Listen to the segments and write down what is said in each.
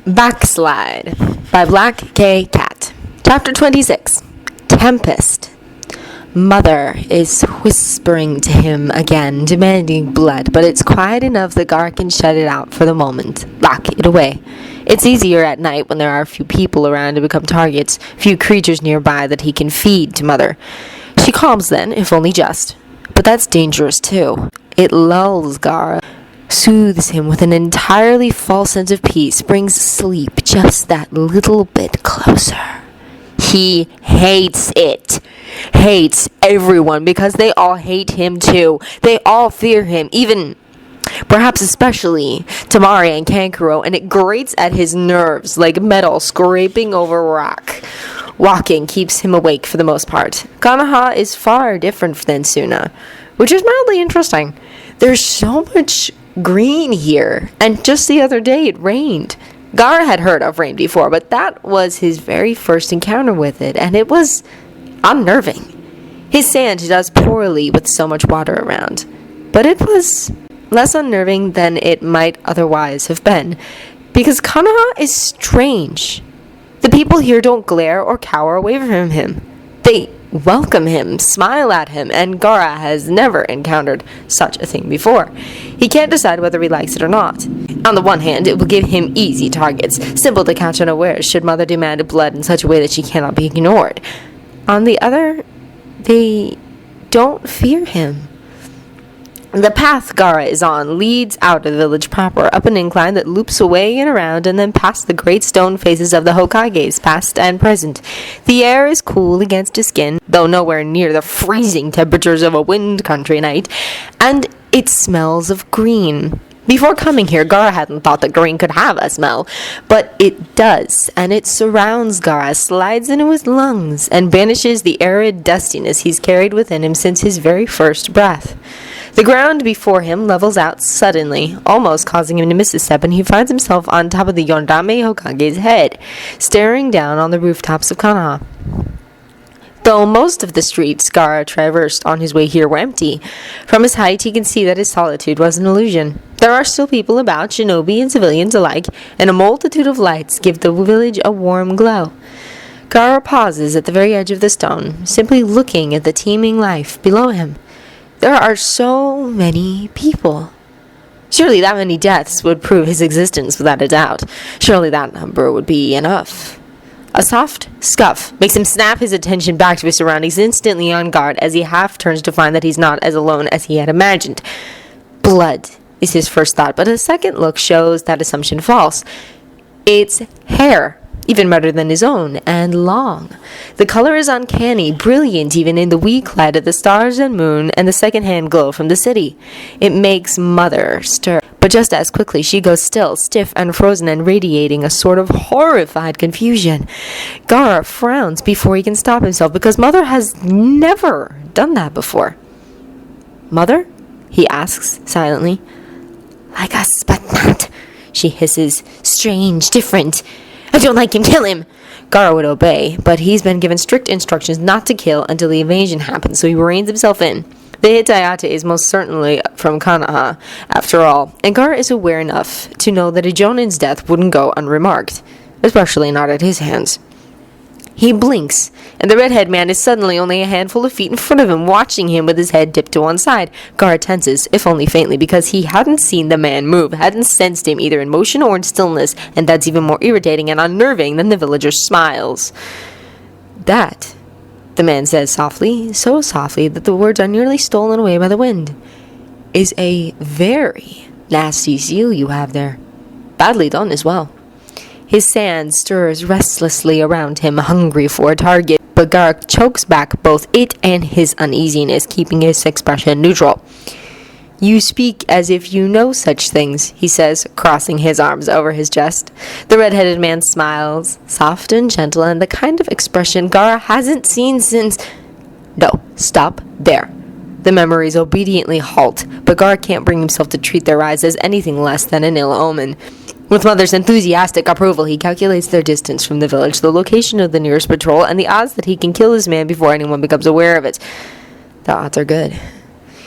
Backslide by Black K. Cat. Chapter 26. Tempest. Mother is whispering to him again, demanding blood, but it's quiet enough that Gaara can shut it out for the moment, lock it away. It's easier at night when there are few people around to become targets, few creatures nearby that he can feed to Mother. She calms then, if only just. But that's dangerous too. It lulls Gaara, soothes him with an entirely false sense of peace, brings sleep just that little bit closer. He hates it. Hates everyone because they all hate him too. They all fear him, even, perhaps especially, Tamari and Kankuro, and it grates at his nerves like metal scraping over rock. Walking keeps him awake for the most part. Konoha is far different than Suna, which is mildly interesting. There's so much green here, and just the other day it rained. Gaara had heard of rain before, but that was his very first encounter with it, and it was unnerving. His sand does poorly with so much water around, but it was less unnerving than it might otherwise have been, because Konoha is strange. The people here don't glare or cower away from him. They welcome him, smile at him, and Gaara has never encountered such a thing before. He can't decide whether he likes it or not. On the one hand, it will give him easy targets, simple to catch unawares should Mother demand blood in such a way that she cannot be ignored. On the other, they don't fear him. The path Gaara is on leads out of the village proper, up an incline that loops away and around, and then past the great stone faces of the Hokages, past and present. The air is cool against his skin, though nowhere near the freezing temperatures of a wind country night, and it smells of green. Before coming here, Gaara hadn't thought that green could have a smell, but it does, and it surrounds Gaara, slides into his lungs, and banishes the arid dustiness he's carried within him since his very first breath. The ground before him levels out suddenly, almost causing him to miss a step, and he finds himself on top of the Yondame Hokage's head, staring down on the rooftops of Konoha. Though most of the streets Gaara traversed on his way here were empty, from his height he can see that his solitude was an illusion. There are still people about, shinobi and civilians alike, and a multitude of lights give the village a warm glow. Gaara pauses at the very edge of the stone, simply looking at the teeming life below him. There are so many people. Surely that many deaths would prove his existence without a doubt. Surely that number would be enough. A soft scuff makes him snap his attention back to his surroundings, instantly on guard as he half turns to find that he's not as alone as he had imagined. Blood is his first thought, but a second look shows that assumption false. It's hair, even better than his own, and long. The color is uncanny, brilliant even in the weak light of the stars and moon and the second-hand glow from the city. It makes Mother stir, but just as quickly she goes still, stiff and frozen and radiating a sort of horrified confusion. Gaara frowns before he can stop himself, because Mother has never done that before. "Mother?" he asks silently. "Like us, but not," she hisses. "Strange, different. I don't like him, kill him!" Gaara would obey, but he's been given strict instructions not to kill until the invasion happens, so he reins himself in. The Hitayate is most certainly from Konoha, after all, and Gaara is aware enough to know that a Jonin's death wouldn't go unremarked, especially not at his hands. He blinks, and the redhead man is suddenly only a handful of feet in front of him, watching him with his head dipped to one side. Gaara tenses, if only faintly, because he hadn't seen the man move, hadn't sensed him either in motion or in stillness, and that's even more irritating and unnerving than the villager's smiles. "That," the man says softly, so softly that the words are nearly stolen away by the wind, "is a very nasty seal you have there. Badly done as well." His sand stirs restlessly around him, hungry for a target, but Gaara chokes back both it and his uneasiness, keeping his expression neutral. "You speak as if you know such things," he says, crossing his arms over his chest. The red-headed man smiles, soft and gentle, and the kind of expression Gaara hasn't seen since... No, stop there. The memories obediently halt, but Gaara can't bring himself to treat their eyes as anything less than an ill omen. With Mother's enthusiastic approval, he calculates their distance from the village, the location of the nearest patrol, and the odds that he can kill his man before anyone becomes aware of it. The odds are good.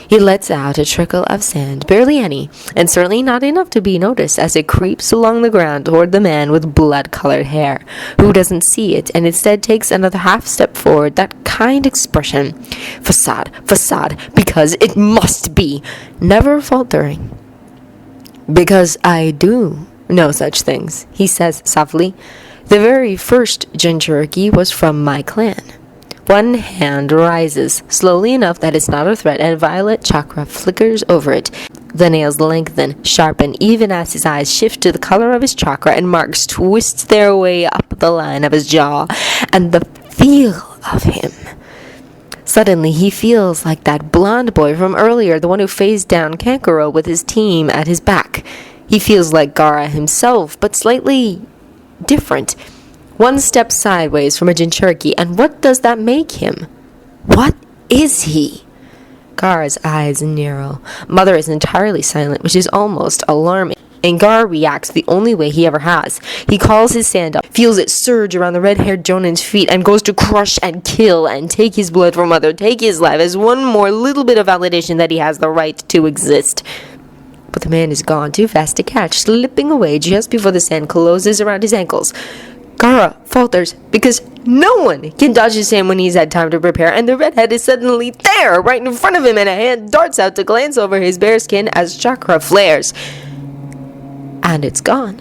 He lets out a trickle of sand, barely any, and certainly not enough to be noticed as it creeps along the ground toward the man with blood-colored hair, who doesn't see it and instead takes another half step forward, that kind expression. Facade, because it must be, never faltering. Because I do know such things, he says softly. The very first Jinchuriki was from my clan. One hand rises, slowly enough that it's not a threat, and violet chakra flickers over it. The nails lengthen, sharpen, even as his eyes shift to the color of his chakra, and marks twist their way up the line of his jaw. And the feel of him. Suddenly, he feels like that blonde boy from earlier, the one who faced down Kankuro with his team at his back. He feels like Gaara himself, but slightly different. One step sideways from a Jinchuriki, and what does that make him? What is he? Gaara's eyes narrow. Mother is entirely silent, which is almost alarming. And Gaara reacts the only way he ever has. He calls his sand up, feels it surge around the red-haired Jonin's feet, and goes to crush and kill and take his blood from Mother, take his life, as one more little bit of validation that he has the right to exist. But the man is gone, too fast to catch, slipping away just before the sand closes around his ankles. Gaara falters because no one can dodge his hand when he's had time to prepare, and the redhead is suddenly there, right in front of him, and a hand darts out to glance over his bare skin as chakra flares. And it's gone.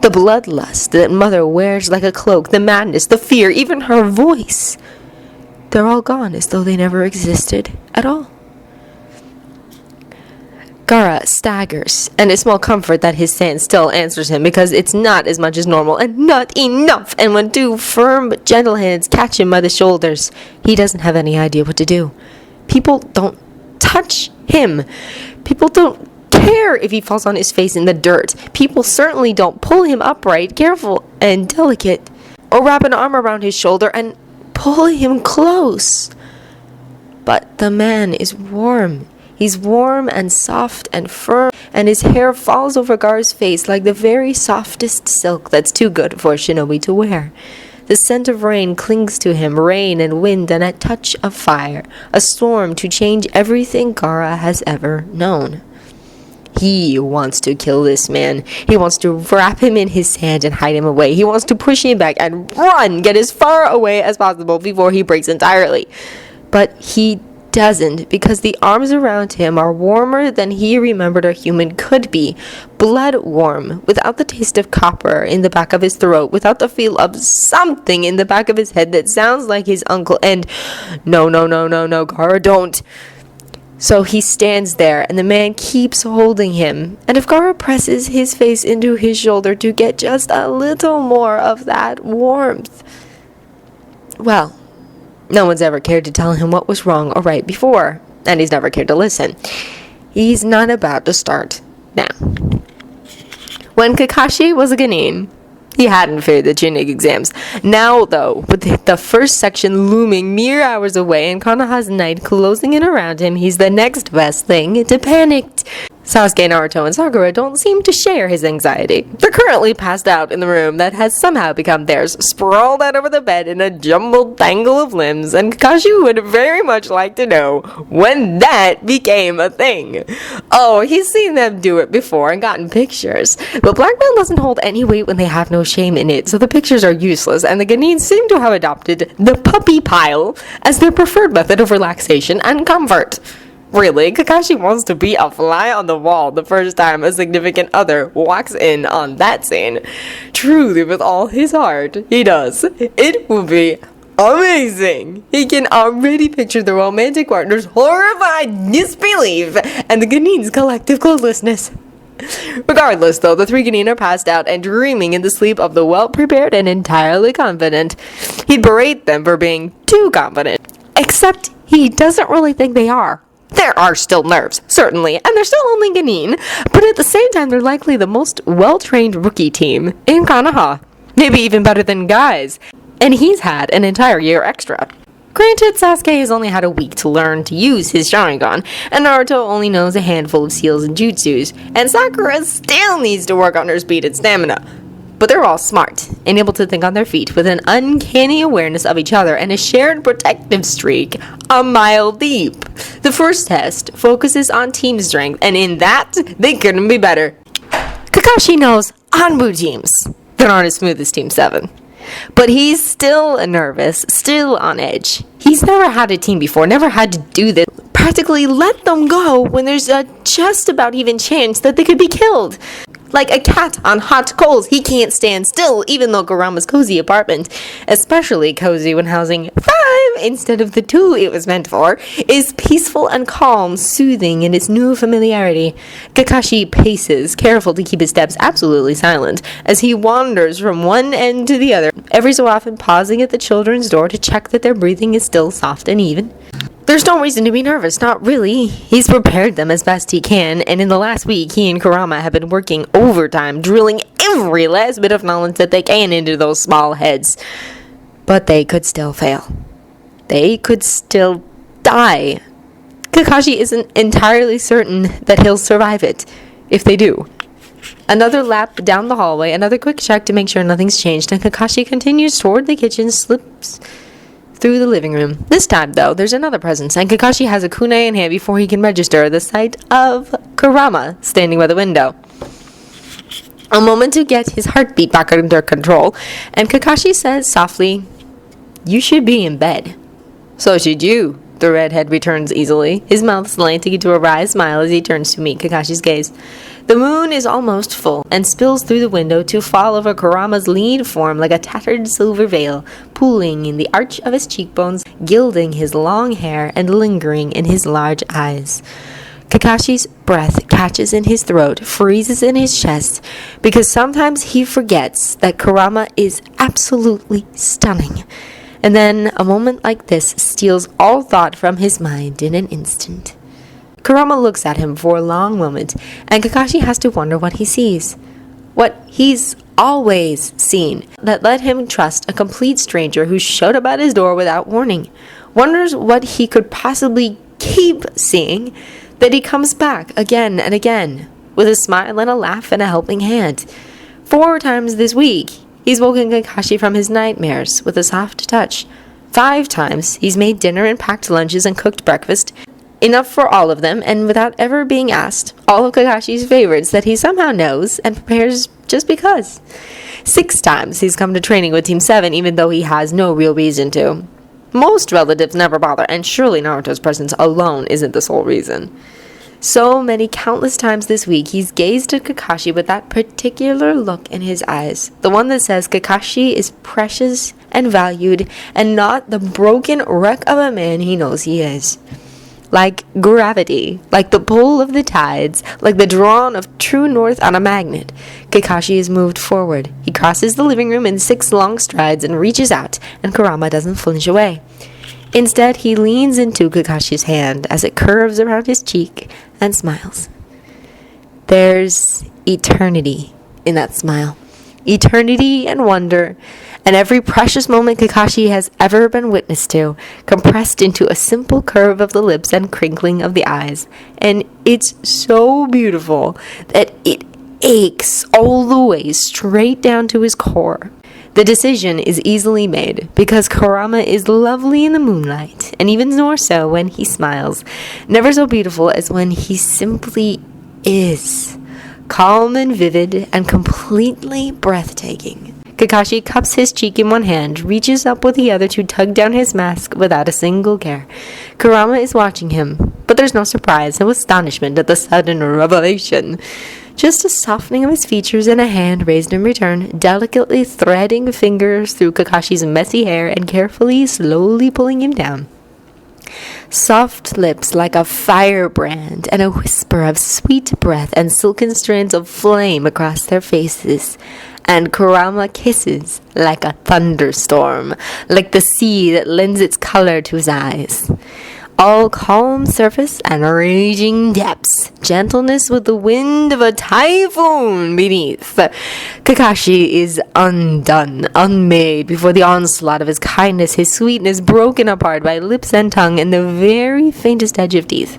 The bloodlust that Mother wears like a cloak, the madness, the fear, even her voice. They're all gone as though they never existed at all. Gaara staggers, and it's small comfort that his sand still answers him, because it's not as much as normal, and not enough, and when two firm but gentle hands catch him by the shoulders, he doesn't have any idea what to do. People don't touch him. People don't care if he falls on his face in the dirt. People certainly don't pull him upright, careful and delicate, or wrap an arm around his shoulder and pull him close. But the man is warm. He's warm and soft and firm, and his hair falls over Gaara's face like the very softest silk that's too good for a shinobi to wear. The scent of rain clings to him, rain and wind and a touch of fire, a storm to change everything Gaara has ever known. He wants to kill this man. He wants to wrap him in his sand and hide him away. He wants to push him back and run, get as far away as possible before he breaks entirely. But he doesn't, because the arms around him are warmer than he remembered a human could be. Blood warm, without the taste of copper in the back of his throat, without the feel of something in the back of his head that sounds like his uncle. And no, Gaara, don't. So he stands there, and the man keeps holding him. And if Gaara presses his face into his shoulder to get just a little more of that warmth, well, no one's ever cared to tell him what was wrong or right before, and he's never cared to listen. He's not about to start now. When Kakashi was a genin, he hadn't feared the Chunin exams. Now, though, with the first section looming mere hours away and Konoha's night closing in around him, he's the next best thing to panicked. Sasuke, Naruto, and Sakura don't seem to share his anxiety. They're currently passed out in the room that has somehow become theirs, sprawled out over the bed in a jumbled tangle of limbs, and Kakashi would very much like to know when that became a thing. Oh, he's seen them do it before and gotten pictures, but blackmail doesn't hold any weight when they have no shame in it, so the pictures are useless, and the Genins seem to have adopted the puppy pile as their preferred method of relaxation and comfort. Really, Kakashi wants to be a fly on the wall the first time a significant other walks in on that scene. Truly, with all his heart, he does. It will be amazing. He can already picture the romantic partner's horrified disbelief and the Genin's collective cluelessness. Regardless, though, the three Genin are passed out and dreaming in the sleep of the well-prepared and entirely confident. He'd berate them for being too confident. Except he doesn't really think they are. There are still nerves, certainly, and they're still only Genin, but at the same time they're likely the most well-trained rookie team in Konoha. Maybe even better than guys. And he's had an entire year extra. Granted, Sasuke has only had a week to learn to use his Sharingan, and Naruto only knows a handful of seals and jutsus, and Sakura still needs to work on her speed and stamina. But they're all smart and able to think on their feet with an uncanny awareness of each other and a shared protective streak a mile deep. The first test focuses on team strength, and in that, they couldn't be better. Kakashi knows Anbu teams that aren't as smooth as Team 7. But he's still nervous, still on edge. He's never had a team before, never had to do this. Practically let them go when there's a just about even chance that they could be killed. Like a cat on hot coals, he can't stand still, even though Kurama's cozy apartment, especially cozy when housing 5 instead of the 2 it was meant for, is peaceful and calm, soothing in its new familiarity. Kakashi paces, careful to keep his steps absolutely silent, as he wanders from one end to the other, every so often pausing at the children's door to check that their breathing is still soft and even. There's no reason to be nervous, not really. He's prepared them as best he can, and in the last week, he and Kurama have been working overtime, drilling every last bit of knowledge that they can into those small heads. But they could still fail. They could still die. Kakashi isn't entirely certain that he'll survive it, if they do. Another lap down the hallway, another quick check to make sure nothing's changed, and Kakashi continues toward the kitchen, slips through the living room. This time, though, there's another presence, and Kakashi has a kunai in hand before he can register the sight of Kurama standing by the window. A moment to get his heartbeat back under control, and Kakashi says softly, "You should be in bed." "So should you," the redhead returns easily, his mouth slanting into a wry smile as he turns to meet Kakashi's gaze. The moon is almost full and spills through the window to fall over Kurama's lean form like a tattered silver veil, pooling in the arch of his cheekbones, gilding his long hair and lingering in his large eyes. Kakashi's breath catches in his throat, freezes in his chest, because sometimes he forgets that Kurama is absolutely stunning. And then a moment like this steals all thought from his mind in an instant. Kurama looks at him for a long moment, and Kakashi has to wonder what he sees. What he's always seen, that let him trust a complete stranger who showed up at his door without warning. Wonders what he could possibly keep seeing, that he comes back again and again, with a smile and a laugh and a helping hand. 4 times this week, he's woken Kakashi from his nightmares with a soft touch. 5 times, he's made dinner and packed lunches and cooked breakfast, enough for all of them, and without ever being asked, all of Kakashi's favorites that he somehow knows and prepares just because. 6 times he's come to training with Team 7, even though he has no real reason to. Most relatives never bother, and surely Naruto's presence alone isn't the sole reason. So many countless times this week, he's gazed at Kakashi with that particular look in his eyes, the one that says Kakashi is precious and valued, and not the broken wreck of a man he knows he is. Like gravity, like the pull of the tides, like the drawn of true north on a magnet, Kakashi is moved forward. He crosses the living room in 6 long strides and reaches out, and Kurama doesn't flinch away. Instead, he leans into Kakashi's hand as it curves around his cheek and smiles. There's eternity in that smile. Eternity and wonder, and every precious moment Kakashi has ever been witness to, compressed into a simple curve of the lips and crinkling of the eyes. And it's so beautiful that it aches all the way straight down to his core. The decision is easily made, because Kurama is lovely in the moonlight, and even more so when he smiles. Never so beautiful as when he simply is. Calm and vivid and completely breathtaking. Kakashi cups his cheek in one hand, reaches up with the other to tug down his mask without a single care. Kurama is watching him, but there's no surprise, no astonishment at the sudden revelation. Just a softening of his features and a hand raised in return, delicately threading fingers through Kakashi's messy hair and carefully, slowly pulling him down. Soft lips like a firebrand, and a whisper of sweet breath and silken strands of flame across their faces. And Kurama kisses like a thunderstorm, like the sea that lends its color to his eyes. All calm surface and raging depths, gentleness with the wind of a typhoon beneath. Kakashi is undone, unmade before the onslaught of his kindness, his sweetness broken apart by lips and tongue and the very faintest edge of teeth.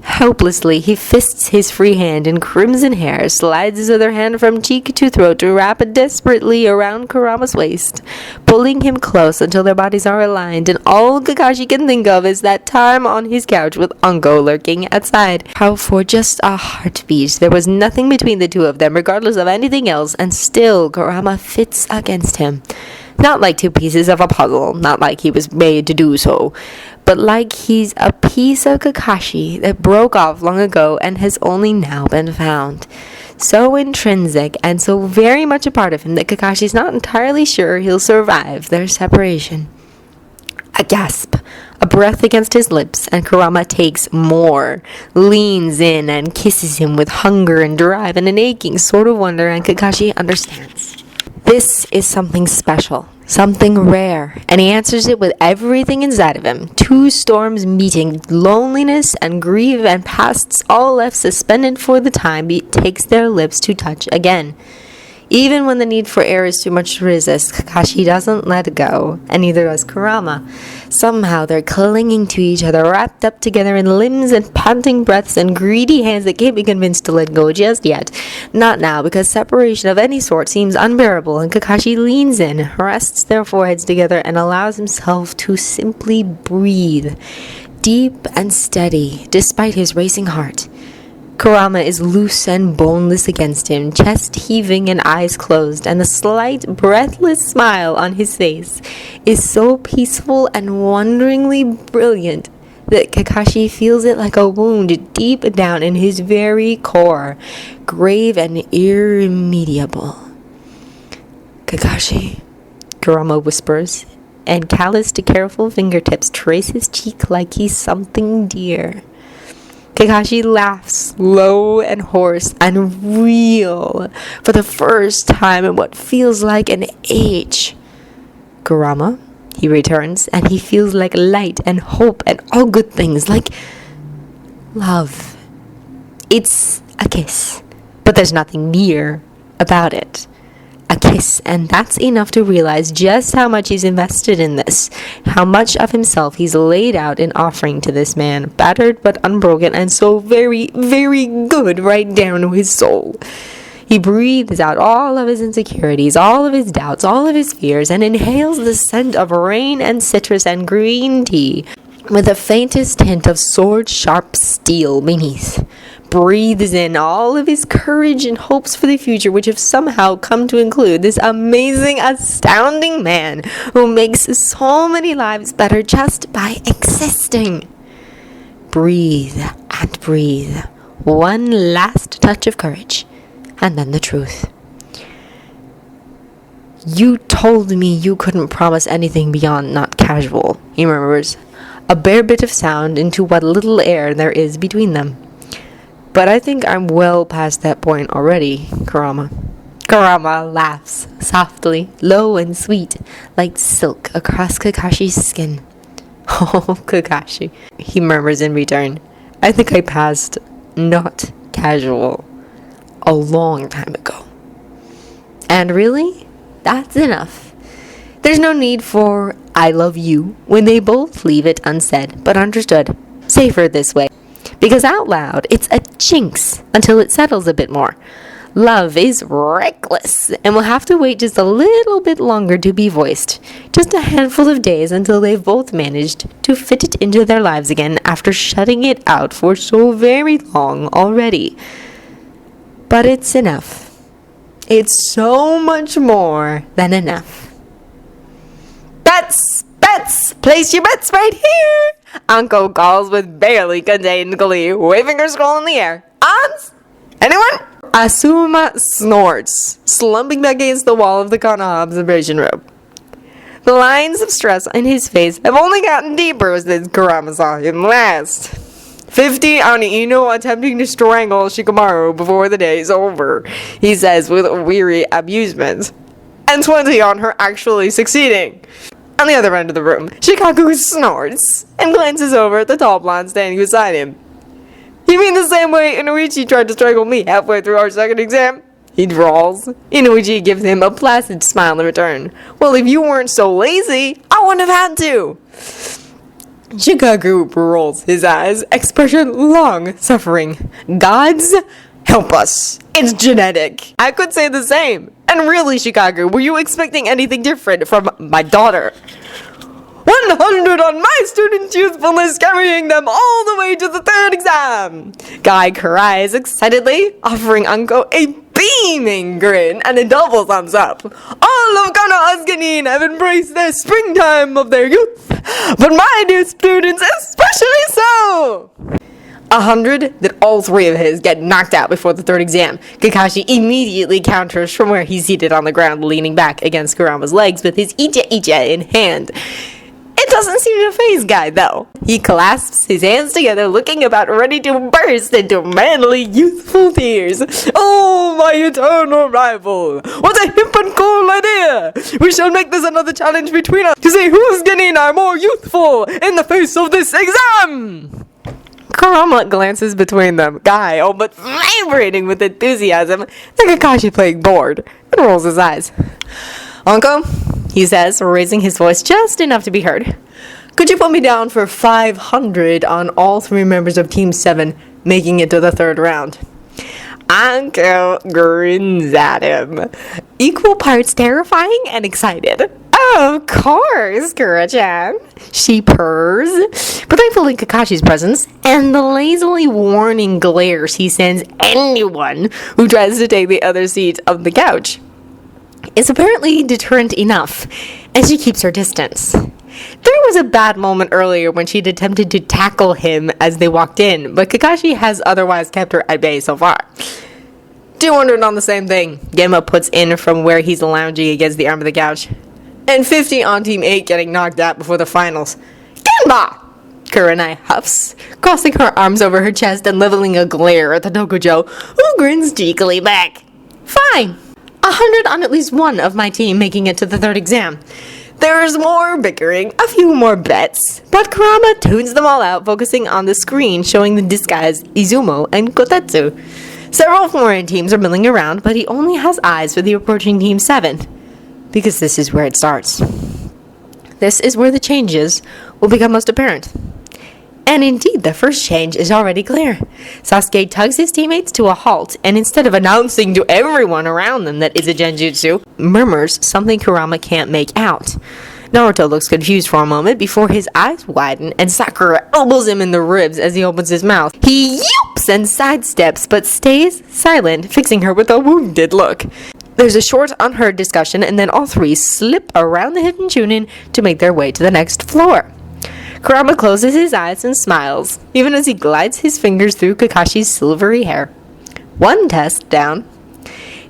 Helplessly, he fists his free hand in crimson hair, slides his other hand from cheek to throat to wrap it desperately around Kurama's waist, pulling him close until their bodies are aligned, and all Kakashi can think of is that time on his couch with Anko lurking outside. How for just a heartbeat there was nothing between the two of them, regardless of anything else, and still Kurama fits against him. Not like two pieces of a puzzle, not like he was made to do so, but like he's a piece of Kakashi that broke off long ago and has only now been found. So intrinsic and so very much a part of him that Kakashi's not entirely sure he'll survive their separation. A gasp, a breath against his lips, and Kurama takes more, leans in and kisses him with hunger and drive and an aching sort of wonder, and Kakashi understands. This is something special, something rare, and he answers it with everything inside of him. Two storms meeting, loneliness and grief and pasts all left suspended for the time it takes their lips to touch again. Even when the need for air is too much to resist, Kakashi doesn't let go, and neither does Kurama. Somehow they're clinging to each other, wrapped up together in limbs and panting breaths and greedy hands that can't be convinced to let go just yet. Not now, because separation of any sort seems unbearable, and Kakashi leans in, rests their foreheads together, and allows himself to simply breathe, deep and steady, despite his racing heart. Kurama is loose and boneless against him, chest heaving and eyes closed, and the slight, breathless smile on his face is so peaceful and wonderingly brilliant that Kakashi feels it like a wound deep down in his very core, grave and irremediable. "Kakashi," Kurama whispers, and calloused, careful fingertips trace his cheek like he's something dear. Kakashi laughs, low and hoarse and real, for the first time in what feels like an age. "Kurama," he returns, and he feels like light and hope and all good things, like love. It's a kiss, but there's nothing near about it. A kiss, and that's enough to realize just how much he's invested in this, how much of himself he's laid out in offering to this man, battered but unbroken, and so very, very good right down to his soul. He breathes out all of his insecurities, all of his doubts, all of his fears, and inhales the scent of rain and citrus and green tea, with the faintest hint of sword-sharp steel beneath. Breathes in all of his courage and hopes for the future, which have somehow come to include this amazing, astounding man who makes so many lives better just by existing. Breathe and breathe. One last touch of courage, and then the truth. "You told me you couldn't promise anything beyond not casual," he murmurs, a bare bit of sound into what little air there is between them. "But I think I'm well past that point already, Kurama." Kurama laughs softly, low and sweet, like silk across Kakashi's skin. "Oh, Kakashi," he murmurs in return, "I think I passed not casual a long time ago." And really, that's enough. There's no need for "I love you" when they both leave it unsaid, but understood. Safer this way. Because out loud, it's a jinx until it settles a bit more. Love is reckless, and will have to wait just a little bit longer to be voiced. Just a handful of days until they've both managed to fit it into their lives again after shutting it out for so very long already. But it's enough. It's so much more than enough. Bets! Bets! Place your bets right here! Anko calls with barely contained glee, waving her scroll in the air. Odds? Anyone? Asuma snorts, slumping back against the wall of the Kana observation room. The lines of stress in his face have only gotten deeper since Kurama saw him last. 50 on Ino attempting to strangle Shikamaru before the day is over, he says with weary amusement. And 20 on her actually succeeding. On the other end of the room, Shikaku snorts and glances over at the tall blonde standing beside him. "You mean the same way Inuichi tried to strangle me halfway through our second exam?" he drawls. Inuichi gives him a placid smile in return. "Well, if you weren't so lazy, I wouldn't have had to." Shikaku rolls his eyes, expression long suffering. Gods, help us. It's genetic. I could say the same. And really, Shikaku, were you expecting anything different from my daughter? 100 on my students' youthfulness, carrying them all the way to the third exam! Guy cries excitedly, offering Anko a beaming grin and a double thumbs up. All of Gaara's genin have embraced their springtime of their youth, but my dear students especially so! 100 that all three of his get knocked out before the third exam. Kakashi immediately counters from where he's seated on the ground, leaning back against Kurama's legs with his icha in hand. It doesn't seem to faze Guy, though. He clasps his hands together, looking about ready to burst into manly, youthful tears. Oh, my eternal rival! What a hip and cool idea! We shall make this another challenge between us to see whose genin are more youthful in the face of this exam! Kurama glances between them, Guy all but vibrating with enthusiasm, and Kakashi playing bored, and rolls his eyes. Uncle, he says, raising his voice just enough to be heard. Could you put me down for 500 on all three members of Team 7 making it to the third round? Anko grins at him, equal parts terrifying and excited. Of course, Kura-chan, she purrs. But thankfully, Kakashi's presence and the lazily warning glares he sends anyone who tries to take the other seat of the couch is apparently deterrent enough, and she keeps her distance. There was a bad moment earlier when she'd attempted to tackle him as they walked in, but Kakashi has otherwise kept her at bay so far. 200 on the same thing, Gemma puts in from where he's lounging against the arm of the couch. And 50 on Team 8 getting knocked out before the finals. Genba! Kurenai huffs, crossing her arms over her chest and leveling a glare at the Dokujo, who grins cheekily back. Fine. 100 on at least one of my team making it to the third exam. There's more bickering, a few more bets, but Kurama tunes them all out, focusing on the screen showing the disguised Izumo and Kotetsu. Several foreign teams are milling around, but he only has eyes for the approaching Team 7, because this is where it starts. This is where the changes will become most apparent. And indeed, the first change is already clear. Sasuke tugs his teammates to a halt, and instead of announcing to everyone around them that it's a genjutsu, murmurs something Kurama can't make out. Naruto looks confused for a moment before his eyes widen and Sakura elbows him in the ribs as he opens his mouth. He yelps and sidesteps, but stays silent, fixing her with a wounded look. There's a short, unheard discussion, and then all three slip around the hidden chunin to make their way to the next floor. Kurama closes his eyes and smiles, even as he glides his fingers through Kakashi's silvery hair. One test down.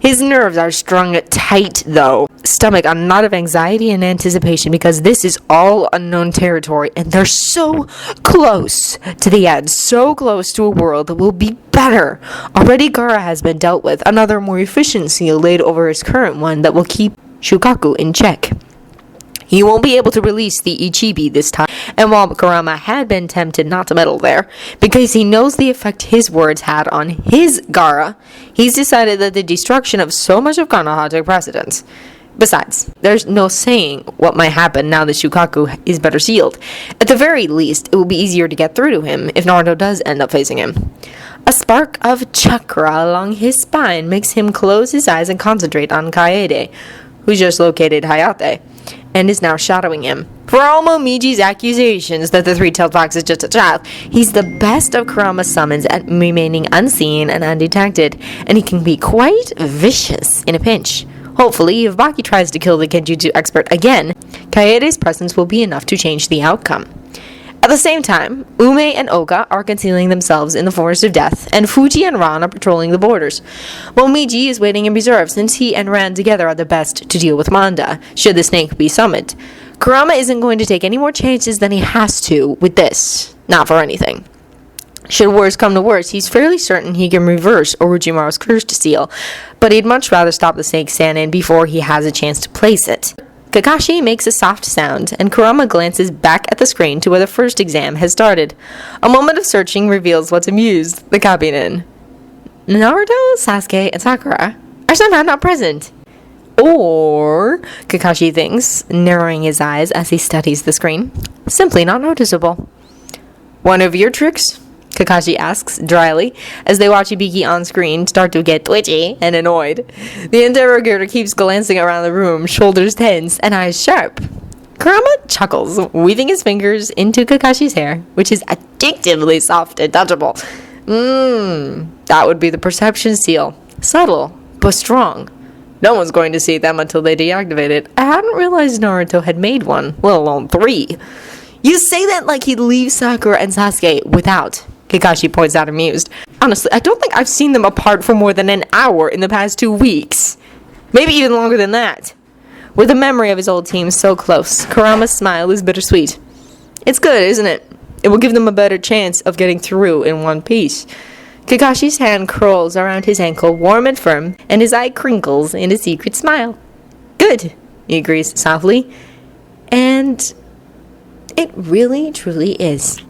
His nerves are strung tight, though. Stomach on a knot of anxiety and anticipation, because this is all unknown territory, and they're so close to the end, so close to a world that will be better. Already Gaara has been dealt with, another more efficient seal laid over his current one that will keep Shukaku in check. He won't be able to release the Ichibi this time, and while Kurama had been tempted not to meddle there, because he knows the effect his words had on his Gaara, he's decided that the destruction of so much of Konoha took precedence. Besides, there's no saying what might happen now that Shukaku is better sealed. At the very least, it will be easier to get through to him if Naruto does end up facing him. A spark of chakra along his spine makes him close his eyes and concentrate on Kaede, who's just located Hayate, and is now shadowing him. For all Momiji's accusations that the three-tailed fox is just a child, he's the best of Kurama's summons at remaining unseen and undetected, and he can be quite vicious in a pinch. Hopefully, if Baki tries to kill the Genjutsu expert again, Kaede's presence will be enough to change the outcome. At the same time, Ume and Oka are concealing themselves in the Forest of Death, and Fuji and Ran are patrolling the borders. Momiji is waiting in reserve, since he and Ran together are the best to deal with Manda, should the snake be summoned. Kurama isn't going to take any more chances than he has to with this. Not for anything. Should worse come to worse, he's fairly certain he can reverse Orochimaru's cursed seal, but he'd much rather stop the snake Sannin before he has a chance to place it. Kakashi makes a soft sound, and Kurama glances back at the screen to where the first exam has started. A moment of searching reveals what's amused the Kabinen. Naruto, Sasuke, and Sakura are somehow not present. Or, Kakashi thinks, narrowing his eyes as he studies the screen, simply not noticeable. One of your tricks? Kakashi asks dryly as they watch Ibiki on screen start to get twitchy and annoyed. The interrogator keeps glancing around the room, shoulders tense and eyes sharp. Kurama chuckles, weaving his fingers into Kakashi's hair, which is addictively soft and touchable. That would be the perception seal. Subtle, but strong. No one's going to see them until they deactivate it. I hadn't realized Naruto had made one, let alone 3. You say that like he'd leave Sakura and Sasuke without, Kakashi points out amused. Honestly, I don't think I've seen them apart for more than an hour in the past 2 weeks. Maybe even longer than that. With the memory of his old team so close, Kurama's smile is bittersweet. It's good, isn't it? It will give them a better chance of getting through in one piece. Kakashi's hand curls around his ankle, warm and firm, and his eye crinkles in a secret smile. Good, he agrees softly. And it really, truly is.